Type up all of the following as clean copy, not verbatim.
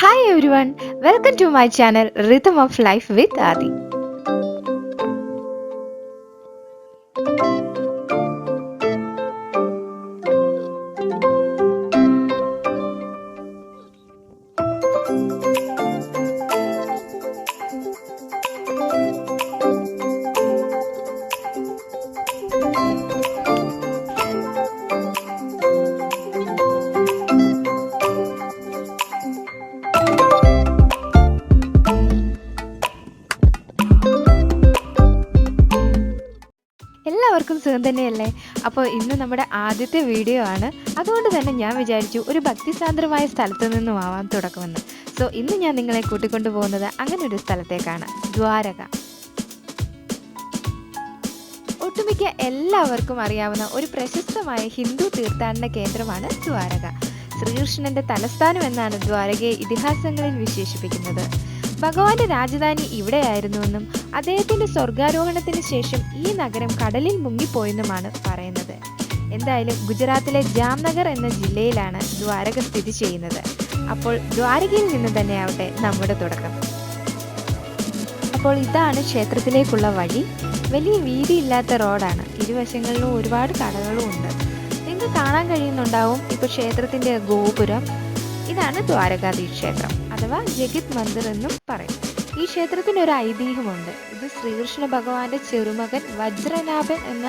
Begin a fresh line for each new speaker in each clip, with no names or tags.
Hi everyone, welcome to my channel Rhythm of Life with Adi. എല്ലാവർക്കും സുഖം തന്നെയല്ലേ? അപ്പോൾ ഇന്ന് നമ്മുടെ ആദ്യത്തെ വീഡിയോ ആണ്. അതുകൊണ്ട് തന്നെ ഞാൻ വിചാരിച്ചു ഒരു ഭക്തിസാന്ദ്രമായ സ്ഥലത്തു നിന്നും ആവാൻ തുടക്കമെന്ന്. സോ ഇന്ന് ഞാൻ നിങ്ങളെ കൂട്ടിക്കൊണ്ടു പോകുന്നത് അങ്ങനെ ഒരു സ്ഥലത്തേക്കാണ്, ദ്വാരക. ഒട്ടുമിക്ക എല്ലാവർക്കും അറിയാവുന്ന ഒരു പ്രശസ്തമായ ഹിന്ദു തീർത്ഥാടന കേന്ദ്രമാണ് ദ്വാരക. ശ്രീകൃഷ്ണന്റെ തലസ്ഥാനം എന്നാണ് ദ്വാരകയെ ഇതിഹാസങ്ങളിൽ വിശേഷിപ്പിക്കുന്നത്. ഭഗവാന്റെ രാജധാനി ഇവിടെയായിരുന്നുവെന്നും അദ്ദേഹത്തിന്റെ സ്വർഗാരോഹണത്തിന് ശേഷം ഈ നഗരം കടലിൽ മുങ്ങിപ്പോയെന്നുമാണ് പറയുന്നത്. എന്തായാലും ഗുജറാത്തിലെ ജാംനഗർ എന്ന ജില്ലയിലാണ് ദ്വാരക സ്ഥിതി ചെയ്യുന്നത്. അപ്പോൾ ദ്വാരകയിൽ നിന്ന് തന്നെയാവട്ടെ നമ്മുടെ തുടക്കം. അപ്പോൾ ഇതാണ് ക്ഷേത്രത്തിലേക്കുള്ള വഴി. വലിയ വീതിയില്ലാത്ത റോഡാണ്. ഇരുവശങ്ങളിലും ഒരുപാട് കടകളും ഉണ്ട്. നിങ്ങൾക്ക് കാണാൻ കഴിയുന്നുണ്ടാവും ഇപ്പോൾ ക്ഷേത്രത്തിന്റെ ഗോപുരം. ഇതാണ് ദ്വാരകാധീശ് ക്ഷേത്രം അഥവാ ജഗത് മന്ദിർ എന്നും പറയും. ഈ ക്ഷേത്രത്തിന് ഒരു ഐതിഹ്യമുണ്ട്. ഇത് ശ്രീകൃഷ്ണ ഭഗവാന്റെ ചെറുമകൻ വജ്രനാഭൻ എന്ന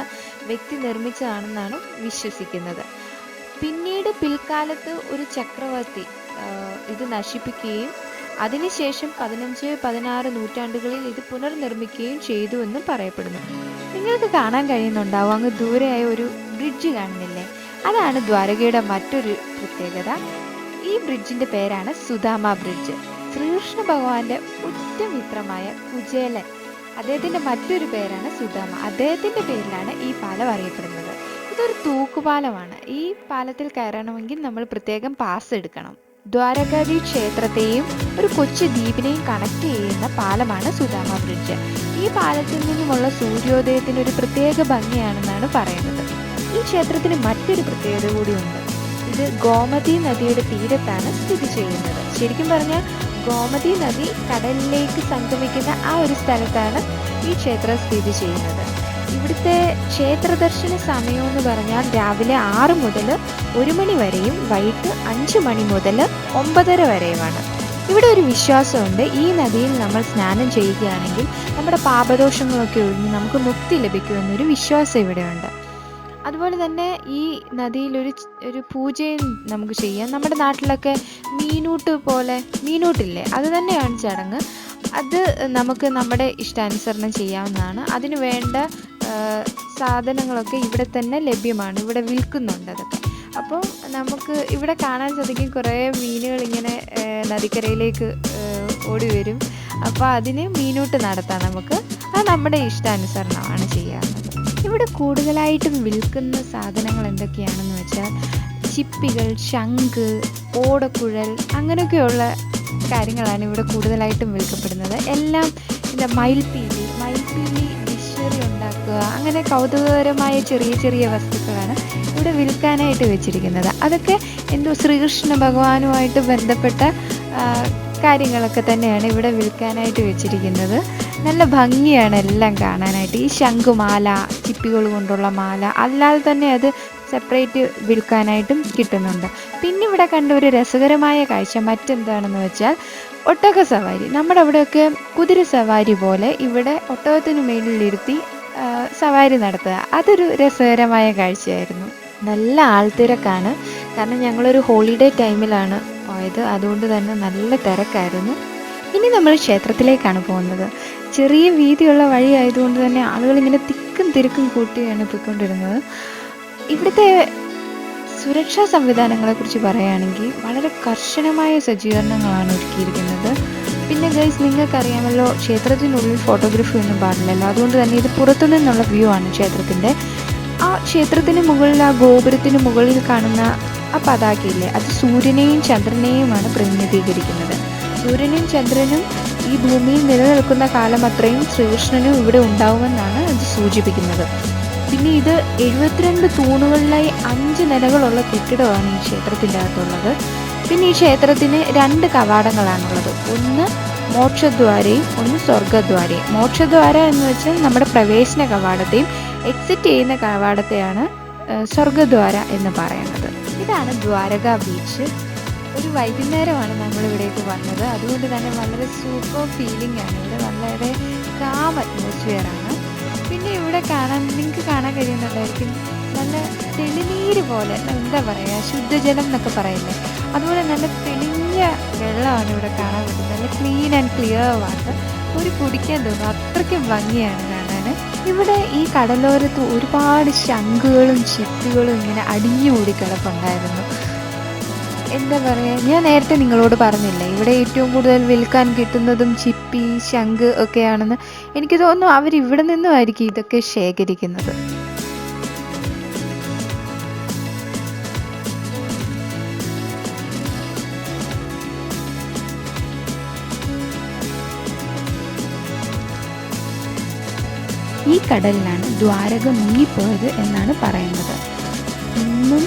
വ്യക്തി നിർമ്മിച്ചതാണെന്നാണ് വിശ്വസിക്കുന്നത്. പിന്നീട് പിൽക്കാലത്ത് ഒരു ചക്രവർത്തി ഇത് നശിപ്പിക്കുകയും അതിനുശേഷം 15-16 നൂറ്റാണ്ടുകളിൽ ഇത് പുനർനിർമ്മിക്കുകയും ചെയ്തു എന്നും പറയപ്പെടുന്നു. നിങ്ങൾക്ക് കാണാൻ കഴിയുന്നുണ്ടാവും, അങ്ങ് ദൂരെയായ ഒരു ബ്രിഡ്ജ് കാണുന്നില്ലേ? അതാണ് ദ്വാരകയുടെ മറ്റൊരു പ്രത്യേകത. ഈ ബ്രിഡ്ജിന്റെ പേരാണ് സുദാമ ബ്രിഡ്ജ്. ശ്രീകൃഷ്ണ ഭഗവാന്റെ ഉറ്റമിത്രമായ കുചേലൻ, അദ്ദേഹത്തിന്റെ മറ്റൊരു പേരാണ് സുദാമ. അദ്ദേഹത്തിന്റെ പേരിലാണ് ഈ പാലം അറിയപ്പെടുന്നത്. ഇതൊരു തൂക്കുപാലമാണ്. ഈ പാലത്തിൽ കയറണമെങ്കിൽ നമ്മൾ പ്രത്യേകം പാസ് എടുക്കണം. ദ്വാരകാധീശ് ക്ഷേത്രത്തെയും ഒരു കൊച്ചു ദ്വീപിനെയും കണക്ട് ചെയ്യുന്ന പാലമാണ് സുദാമ ബ്രിഡ്ജ്. ഈ പാലത്തിൽ നിന്നുമുള്ള സൂര്യോദയത്തിന് ഒരു പ്രത്യേക ഭംഗിയാണെന്നാണ് പറയുന്നത്. ഈ ക്ഷേത്രത്തിന് മറ്റൊരു പ്രത്യേകത കൂടിയുണ്ട്. ഇത് ഗോമതി നദിയുടെ തീരത്താണ് സ്ഥിതി ചെയ്യുന്നത്. ശരിക്കും പറഞ്ഞാൽ ഗോമതി നദി കടലിലേക്ക് സംഗമിക്കുന്ന ആ ഒരു സ്ഥലത്താണ് ഈ ക്ഷേത്രം സ്ഥിതി ചെയ്യുന്നത്. ഇവിടുത്തെ ക്ഷേത്ര ദർശന സമയം എന്ന് പറഞ്ഞാൽ രാവിലെ 6 മുതൽ 1 മണി വരെയും വൈകിട്ട് 5 മണി മുതൽ 9:30 വരെയുമാണ്. ഇവിടെ ഒരു വിശ്വാസമുണ്ട്, ഈ നദിയിൽ നമ്മൾ സ്നാനം ചെയ്യുകയാണെങ്കിൽ നമ്മുടെ പാപദോഷങ്ങളൊക്കെ ഒഴിഞ്ഞ് നമുക്ക് മുക്തി ലഭിക്കുമെന്നൊരു വിശ്വാസം ഇവിടെയുണ്ട്. അതുപോലെ തന്നെ ഈ നദിയിൽ ഒരു പൂജയും നമുക്ക് ചെയ്യാം. നമ്മുടെ നാട്ടിലൊക്കെ മീനൂട്ടില്ലേ, അത് തന്നെയാണ് ചടങ്ങ്. അത് നമുക്ക് നമ്മുടെ ഇഷ്ടാനുസരണം ചെയ്യാവുന്നതാണ്. അതിന് വേണ്ട സാധനങ്ങളൊക്കെ ഇവിടെ തന്നെ ലഭ്യമാണ്, ഇവിടെ വിൽക്കുന്നുണ്ട് അതൊക്കെ. അപ്പോൾ നമുക്ക് ഇവിടെ കാണാൻ സാധിക്കും, കുറേ മീനുകൾ ഇങ്ങനെ നദിക്കരയിലേക്ക് ഓടി വരും. അപ്പോൾ അതിന് മീനൂട്ട് നടത്താം നമുക്ക്. അത് നമ്മുടെ ഇഷ്ടാനുസരണമാണ് ചെയ്യാവുന്നത്. ഇവിടെ കൂടുതലായിട്ടും വിൽക്കുന്ന സാധനങ്ങൾ എന്തൊക്കെയാണെന്ന് വെച്ചാൽ ചിപ്പികൾ, ശംഖ്, ഓടക്കുഴൽ, അങ്ങനെയൊക്കെയുള്ള കാര്യങ്ങളാണ് ഇവിടെ കൂടുതലായിട്ടും വിൽക്കപ്പെടുന്നത്. എല്ലാം എന്താ മയിൽപ്പീലി വിശ്വറി ഉണ്ടാക്കുക, അങ്ങനെ കൗതുകകരമായ ചെറിയ ചെറിയ വസ്തുക്കളാണ് ഇവിടെ വിൽക്കാനായിട്ട് വെച്ചിരിക്കുന്നത്. അതൊക്കെ ശ്രീകൃഷ്ണ ഭഗവാനുമായിട്ട് ബന്ധപ്പെട്ട കാര്യങ്ങളൊക്കെ തന്നെയാണ് ഇവിടെ വിൽക്കാനായിട്ട് വെച്ചിരിക്കുന്നത്. നല്ല ഭംഗിയാണ് എല്ലാം കാണാനായിട്ട്. ഈ ശംഖുമാല, ചിപ്പികൾ കൊണ്ടുള്ള മാല, അല്ലാതെ തന്നെ അത് സെപ്പറേറ്റ് വിൽക്കാനായിട്ടും കിട്ടുന്നുണ്ട്. പിന്നെ ഇവിടെ കണ്ട ഒരു രസകരമായ കാഴ്ച മറ്റെന്താണെന്ന് വെച്ചാൽ ഒട്ടക സവാരി. നമ്മുടെ അവിടെയൊക്കെ കുതിര സവാരി പോലെ ഇവിടെ ഒട്ടകത്തിന് മേലിലിരുത്തി സവാരി നടത്തുക. അതൊരു രസകരമായ കാഴ്ചയായിരുന്നു. നല്ല ആൾത്തിരക്കാണ്, കാരണം ഞങ്ങളൊരു ഹോളിഡേ ടൈമിലാണ് പോയത്. അതുകൊണ്ട് തന്നെ നല്ല തിരക്കായിരുന്നു. ഇനി നമ്മൾ ക്ഷേത്രത്തിലേക്കാണ് പോകുന്നത്. ചെറിയ വീതിയുള്ള വഴി ആയതുകൊണ്ട് തന്നെ ആളുകൾ ഇങ്ങനെ തിക്കും തിരക്കും കൂട്ടിയാണ് പോയിക്കൊണ്ടിരുന്നത്. ഇവിടുത്തെ സുരക്ഷാ സംവിധാനങ്ങളെക്കുറിച്ച് പറയുകയാണെങ്കിൽ വളരെ കർശനമായ സജ്ജീകരണങ്ങളാണ് ഒരുക്കിയിരിക്കുന്നത്. പിന്നെ ഗൈസ്, നിങ്ങൾക്കറിയാമല്ലോ, ക്ഷേത്രത്തിനുള്ളിൽ ഫോട്ടോഗ്രാഫി ഒന്നും പാടില്ലല്ലോ. അതുകൊണ്ട് തന്നെ ഇത് പുറത്തു നിന്നുള്ള വ്യൂ ആണ് ക്ഷേത്രത്തിൻ്റെ. ആ ക്ഷേത്രത്തിന് മുകളിൽ, ആ ഗോപുരത്തിന് മുകളിൽ കാണുന്ന ആ പതാകയില്ലേ, അത് സൂര്യനെയും ചന്ദ്രനെയുമാണ് പ്രതിനിധീകരിക്കുന്നത്. സൂര്യനും ചന്ദ്രനും ഈ ഭൂമിയിൽ നിലനിൽക്കുന്ന കാലം അത്രയും ശ്രീകൃഷ്ണനും ഇവിടെ ഉണ്ടാവുമെന്നാണ് അത് സൂചിപ്പിക്കുന്നത്. പിന്നെ ഇത് 72 തൂണുകളിലായി 5 നിലകളുള്ള കെട്ടിടമാണ് ഈ ക്ഷേത്രത്തിൻ്റെ അകത്തുള്ളത്. പിന്നെ ഈ ക്ഷേത്രത്തിന് 2 കവാടങ്ങളാണുള്ളത്. ഒന്ന് മോക്ഷദ്വാരയും ഒന്ന് സ്വർഗ്ഗദ്വാരയും. മോക്ഷദ്വാര എന്ന് വെച്ചാൽ നമ്മുടെ പ്രവേശന കവാടത്തെയും എക്സിറ്റ് ചെയ്യുന്ന കവാടത്തെയാണ് സ്വർഗ്ഗദ്വാര എന്ന് പറയുന്നത്. ഇതാണ് ദ്വാരക ബീച്ച്. ഒരു വൈകുന്നേരമാണ് നമ്മളിവിടേക്ക് വന്നത്, അതുകൊണ്ട് തന്നെ വളരെ സൂപ്പർ ഫീലിംഗ് ആണ്. ഇവിടെ വളരെ കാം അറ്റ്മോസ്ഫിയറാണ്. പിന്നെ ഇവിടെ നിങ്ങൾക്ക് കാണാൻ കഴിയുന്നുണ്ടായിരിക്കും, നല്ല തെളിനീര് പോലെ, എന്താ പറയുക, ശുദ്ധജലം എന്നൊക്കെ പറയില്ലേ, അതുപോലെ നല്ല തെളിഞ്ഞ വെള്ളമാണ് ഇവിടെ കാണാൻ പറ്റുന്നത്. നല്ല ക്ലീൻ ആൻഡ് ക്ലിയർ വാട്ടർ. ഒരു കുടിക്കാൻ തോന്നും, അത്രയ്ക്കും ഭംഗിയാണ് കാണാൻ. ഇവിടെ ഈ കടലോരത്ത് ഒരുപാട് ശംഖുകളും ചിപ്പികളും ഇങ്ങനെ അടിഞ്ഞുകൂടി കിടപ്പുണ്ടായിരുന്നു. എന്താ പറയുക, ഞാൻ നേരത്തെ നിങ്ങളോട് പറഞ്ഞില്ലേ ഇവിടെ ഏറ്റവും കൂടുതൽ വിൽക്കാൻ കിട്ടുന്നതും ചിപ്പി, ശംഖ് ഒക്കെയാണെന്ന്. എനിക്ക് തോന്നുന്നു അവരിവിടെ നിന്നുമായിരിക്കും ഇതൊക്കെ ശേഖരിക്കുന്നത്. ഈ കടലിലാണ് ദ്വാരക മുങ്ങിപ്പോയത് എന്നാണ് പറയുന്നത്. ഇന്നും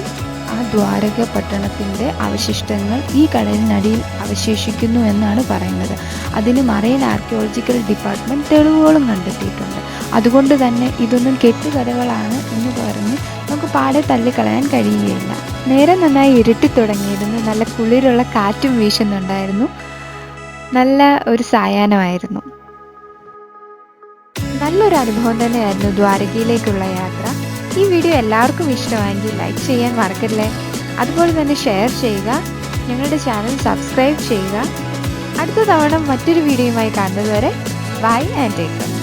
ആ ദ്വാരക പട്ടണത്തിൻ്റെ അവശിഷ്ടങ്ങൾ ഈ കടലിനടിയിൽ അവശേഷിക്കുന്നു എന്നാണ് പറയുന്നത്. അതിന് മറൈൻ ആർക്കിയോളജിക്കൽ ഡിപ്പാർട്ട്മെൻറ്റ് തെളിവുകളും കണ്ടെത്തിയിട്ടുണ്ട്. അതുകൊണ്ട് തന്നെ ഇതൊന്നും കെട്ടുകഥകളാണ് എന്ന് പറഞ്ഞ് നമുക്ക് പാടെ തള്ളിക്കളയാൻ കഴിയുകയില്ല. നേരെ നന്നായി ഇരുട്ടി തുടങ്ങിയിരുന്നു. നല്ല കുളിരുള്ള കാറ്റും വീശുന്നുണ്ടായിരുന്നു. നല്ല ഒരു സായാഹ്നമായിരുന്നു. നല്ലൊരു അനുഭവം തന്നെയായിരുന്നു ദ്വാരകയിലേക്കുള്ള യാത്ര. ഈ വീഡിയോ എല്ലാവർക്കും ഇഷ്ടമായെങ്കിൽ ലൈക്ക് ചെയ്യാൻ മറക്കല്ലേ. അതുപോലെ തന്നെ ഷെയർ ചെയ്യുക. ഞങ്ങളുടെ ചാനൽ സബ്സ്ക്രൈബ് ചെയ്യുക. അടുത്ത തവണ മറ്റൊരു വീഡിയോയുമായി കാണുന്നതുവരെ ബൈ ആൻഡ് ടേക്ക് കെയർ.